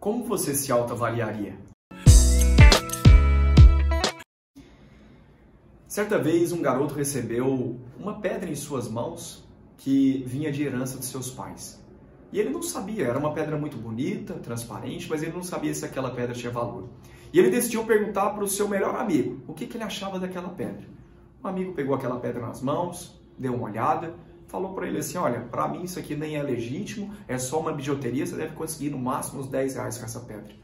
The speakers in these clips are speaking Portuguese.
Como você se autoavaliaria? Certa vez, um garoto recebeu uma pedra em suas mãos que vinha de herança de seus pais. E ele não sabia, era uma pedra muito bonita, transparente, mas ele não sabia se aquela pedra tinha valor. E ele decidiu perguntar para o seu melhor amigo o que ele achava daquela pedra. O amigo pegou aquela pedra nas mãos, deu uma olhada, falou para ele assim: olha, para mim isso aqui nem é legítimo, é só uma bijuteria, você deve conseguir no máximo uns 10 reais com essa pedra.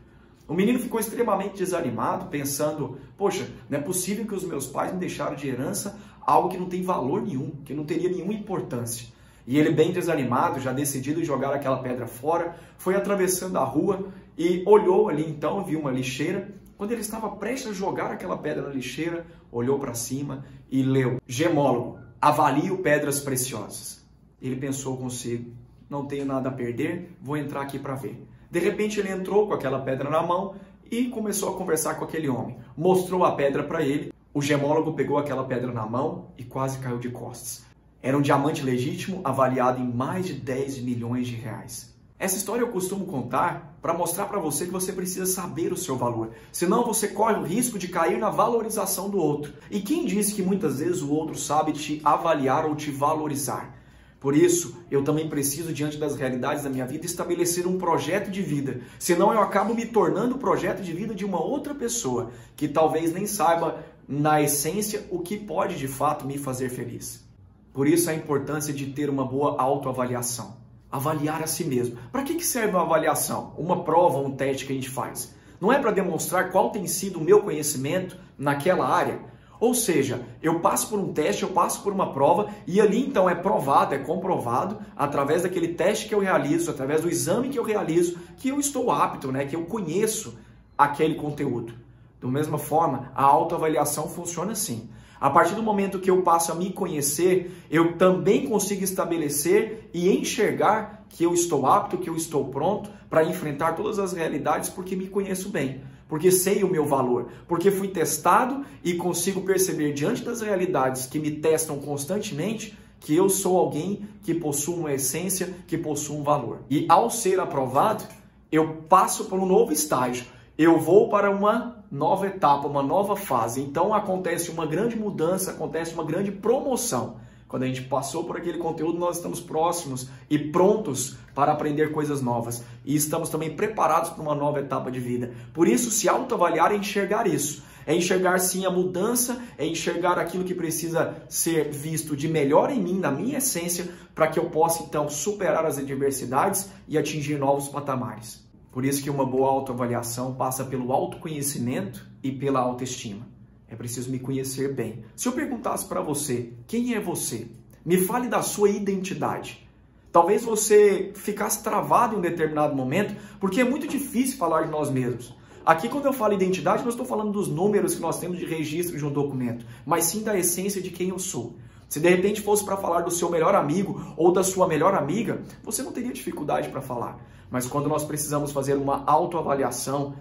O menino ficou extremamente desanimado, pensando: poxa, não é possível que os meus pais me deixaram de herança algo que não tem valor nenhum, que não teria nenhuma importância. E ele, bem desanimado, já decidido em jogar aquela pedra fora, foi atravessando a rua e olhou ali então, viu uma lixeira. Quando ele estava prestes a jogar aquela pedra na lixeira, olhou para cima e leu: gemólogo, avalio pedras preciosas. Ele pensou consigo: não tenho nada a perder, vou entrar aqui para ver. De repente ele entrou com aquela pedra na mão e começou a conversar com aquele homem. Mostrou a pedra para ele, o gemólogo pegou aquela pedra na mão e quase caiu de costas. Era um diamante legítimo avaliado em mais de 10 milhões de reais. Essa história eu costumo contar para mostrar para você que você precisa saber o seu valor. Senão você corre o risco de cair na valorização do outro. E quem disse que muitas vezes o outro sabe te avaliar ou te valorizar? Por isso, eu também preciso, diante das realidades da minha vida, estabelecer um projeto de vida. Senão eu acabo me tornando o projeto de vida de uma outra pessoa, que talvez nem saiba, na essência, o que pode de fato me fazer feliz. Por isso a importância de ter uma boa autoavaliação. Avaliar a si mesmo. Para que serve uma avaliação? Uma prova, um teste que a gente faz? Não é para demonstrar qual tem sido o meu conhecimento naquela área? Ou seja, eu passo por um teste, eu passo por uma prova e ali então é provado, é comprovado, através daquele teste que eu realizo, através do exame que eu realizo, que eu estou apto, que eu conheço aquele conteúdo. Da mesma forma, a autoavaliação funciona assim. A partir do momento que eu passo a me conhecer, eu também consigo estabelecer e enxergar que eu estou apto, que eu estou pronto para enfrentar todas as realidades porque me conheço bem. Porque sei o meu valor, porque fui testado e consigo perceber diante das realidades que me testam constantemente que eu sou alguém que possui uma essência, que possui um valor. E ao ser aprovado, eu passo por um novo estágio, eu vou para uma nova etapa, uma nova fase. Então acontece uma grande mudança, acontece uma grande promoção. Quando a gente passou por aquele conteúdo, nós estamos próximos e prontos para aprender coisas novas. E estamos também preparados para uma nova etapa de vida. Por isso, se autoavaliar é enxergar isso. É enxergar sim a mudança, é enxergar aquilo que precisa ser visto de melhor em mim, na minha essência, para que eu possa então superar as adversidades e atingir novos patamares. Por isso que uma boa autoavaliação passa pelo autoconhecimento e pela autoestima. É preciso me conhecer bem. Se eu perguntasse para você, quem é você? Me fale da sua identidade. Talvez você ficasse travado em um determinado momento, porque é muito difícil falar de nós mesmos. Aqui, quando eu falo identidade, não estou falando dos números que nós temos de registro de um documento, mas sim da essência de quem eu sou. Se de repente fosse para falar do seu melhor amigo ou da sua melhor amiga, você não teria dificuldade para falar. Mas quando nós precisamos fazer uma autoavaliação,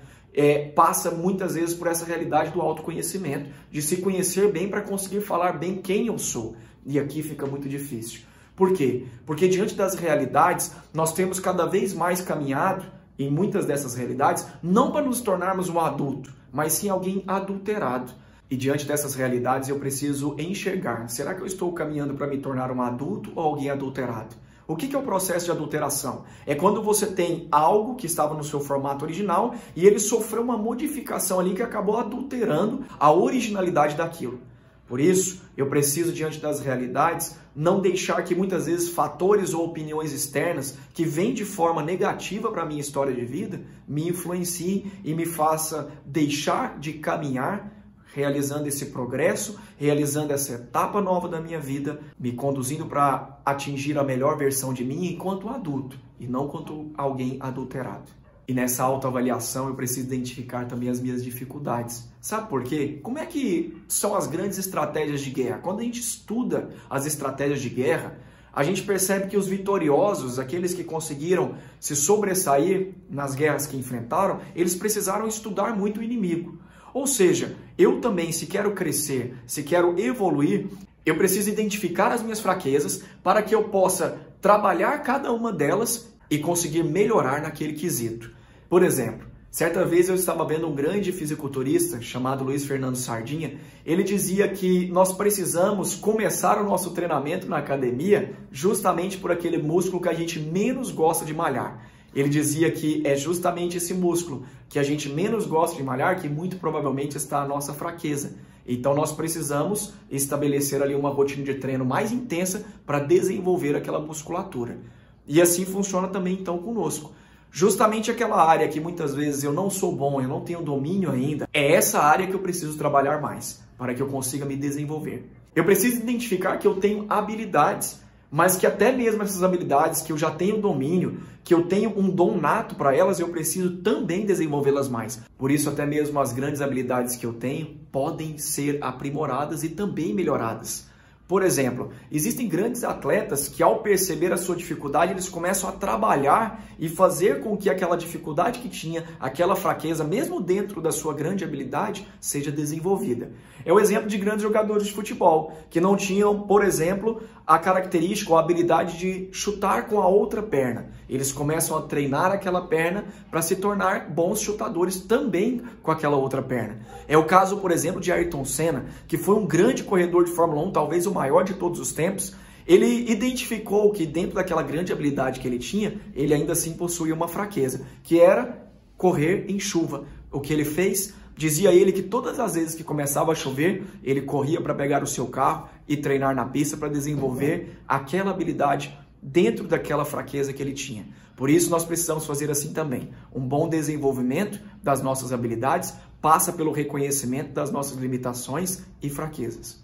passa muitas vezes por essa realidade do autoconhecimento, de se conhecer bem para conseguir falar bem quem eu sou. E aqui fica muito difícil. Por quê? Porque diante das realidades, nós temos cada vez mais caminhado, em muitas dessas realidades, não para nos tornarmos um adulto, mas sim alguém adulterado. E diante dessas realidades eu preciso enxergar, será que eu estou caminhando para me tornar um adulto ou alguém adulterado? O que é o processo de adulteração? É quando você tem algo que estava no seu formato original e ele sofreu uma modificação ali que acabou adulterando a originalidade daquilo. Por isso, eu preciso, diante das realidades, não deixar que muitas vezes fatores ou opiniões externas que vêm de forma negativa para a minha história de vida me influenciem e me faça deixar de caminhar realizando esse progresso, realizando essa etapa nova da minha vida, me conduzindo para atingir a melhor versão de mim enquanto adulto e não enquanto alguém adulterado. E nessa autoavaliação eu preciso identificar também as minhas dificuldades. Sabe por quê? Como é que são as grandes estratégias de guerra? Quando a gente estuda as estratégias de guerra, a gente percebe que os vitoriosos, aqueles que conseguiram se sobressair nas guerras que enfrentaram, eles precisaram estudar muito o inimigo. Ou seja, eu também, se quero crescer, se quero evoluir, eu preciso identificar as minhas fraquezas para que eu possa trabalhar cada uma delas e conseguir melhorar naquele quesito. Por exemplo, certa vez eu estava vendo um grande fisiculturista chamado Luiz Fernando Sardinha. Ele dizia que nós precisamos começar o nosso treinamento na academia justamente por aquele músculo que a gente menos gosta de malhar. Ele dizia que é justamente esse músculo que a gente menos gosta de malhar que muito provavelmente está a nossa fraqueza. Então nós precisamos estabelecer ali uma rotina de treino mais intensa para desenvolver aquela musculatura. E assim funciona também então conosco. Justamente aquela área que muitas vezes eu não sou bom, eu não tenho domínio ainda, é essa área que eu preciso trabalhar mais para que eu consiga me desenvolver. Eu preciso identificar que eu tenho habilidades, mas que até mesmo essas habilidades que eu já tenho domínio, que eu tenho um dom nato para elas, eu preciso também desenvolvê-las mais. Por isso, até mesmo as grandes habilidades que eu tenho podem ser aprimoradas e também melhoradas. Por exemplo, existem grandes atletas que ao perceber a sua dificuldade, eles começam a trabalhar e fazer com que aquela dificuldade que tinha, aquela fraqueza, mesmo dentro da sua grande habilidade, seja desenvolvida. É o exemplo de grandes jogadores de futebol, que não tinham, por exemplo, a característica ou a habilidade de chutar com a outra perna. Eles começam a treinar aquela perna para se tornar bons chutadores também com aquela outra perna. É o caso, por exemplo, de Ayrton Senna, que foi um grande corredor de Fórmula 1, talvez o maior de todos os tempos. Ele identificou que dentro daquela grande habilidade que ele tinha, ele ainda assim possuía uma fraqueza, que era correr em chuva. O que ele fez? Dizia ele que todas as vezes que começava a chover, ele corria para pegar o seu carro e treinar na pista para desenvolver aquela habilidade dentro daquela fraqueza que ele tinha. Por isso nós precisamos fazer assim também. Um bom desenvolvimento das nossas habilidades passa pelo reconhecimento das nossas limitações e fraquezas.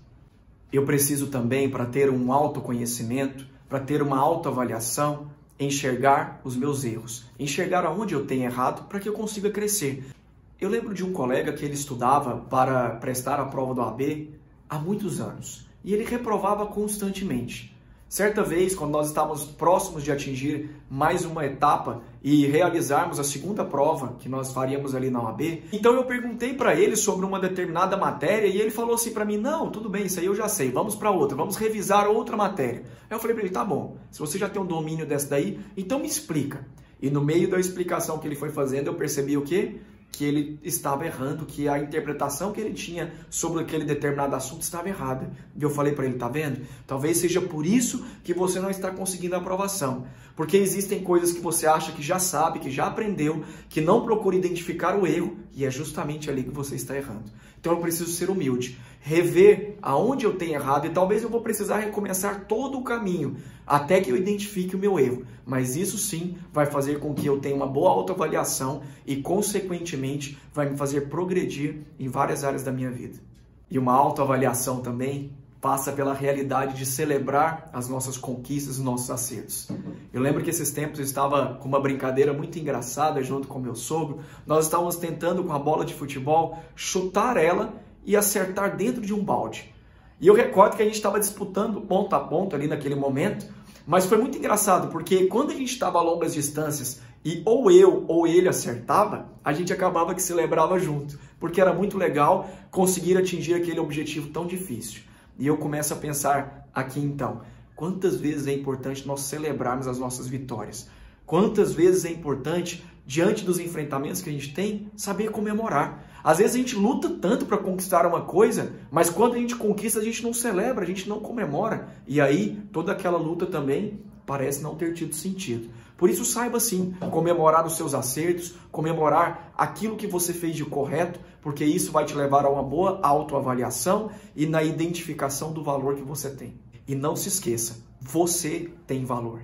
Eu preciso também, para ter um autoconhecimento, para ter uma autoavaliação, enxergar os meus erros, enxergar aonde eu tenho errado para que eu consiga crescer. Eu lembro de um colega que ele estudava para prestar a prova do OAB há muitos anos e ele reprovava constantemente. Certa vez, quando nós estávamos próximos de atingir mais uma etapa e realizarmos a segunda prova que nós faríamos ali na OAB, então eu perguntei para ele sobre uma determinada matéria e ele falou assim para mim: não, tudo bem, isso aí eu já sei, vamos para outra, vamos revisar outra matéria. Aí eu falei para ele: tá bom, se você já tem um domínio dessa daí, então me explica. E no meio da explicação que ele foi fazendo, eu percebi o quê? Que ele estava errando, que a interpretação que ele tinha sobre aquele determinado assunto estava errada. E eu falei para ele: tá vendo? Talvez seja por isso que você não está conseguindo a aprovação. Porque existem coisas que você acha que já sabe, que já aprendeu, que não procura identificar o erro, e é justamente ali que você está errando. Então eu preciso ser humilde, rever aonde eu tenho errado e talvez eu vou precisar recomeçar todo o caminho até que eu identifique o meu erro. Mas isso sim vai fazer com que eu tenha uma boa autoavaliação e, consequentemente, vai me fazer progredir em várias áreas da minha vida. E uma autoavaliação também passa pela realidade de celebrar as nossas conquistas, os nossos acertos. Eu lembro que esses tempos eu estava com uma brincadeira muito engraçada junto com meu sogro. Nós estávamos tentando com a bola de futebol chutar ela e acertar dentro de um balde. E eu recordo que a gente estava disputando ponto a ponto ali naquele momento, mas foi muito engraçado porque quando a gente estava a longas distâncias e ou eu ou ele acertava, a gente acabava que celebrava junto, porque era muito legal conseguir atingir aquele objetivo tão difícil. E eu começo a pensar aqui então, quantas vezes é importante nós celebrarmos as nossas vitórias? Quantas vezes é importante, diante dos enfrentamentos que a gente tem, saber comemorar? Às vezes a gente luta tanto para conquistar uma coisa, mas quando a gente conquista, a gente não celebra, a gente não comemora. E aí, toda aquela luta também parece não ter tido sentido. Por isso, saiba sim, comemorar os seus acertos, comemorar aquilo que você fez de correto, porque isso vai te levar a uma boa autoavaliação e na identificação do valor que você tem. E não se esqueça, você tem valor.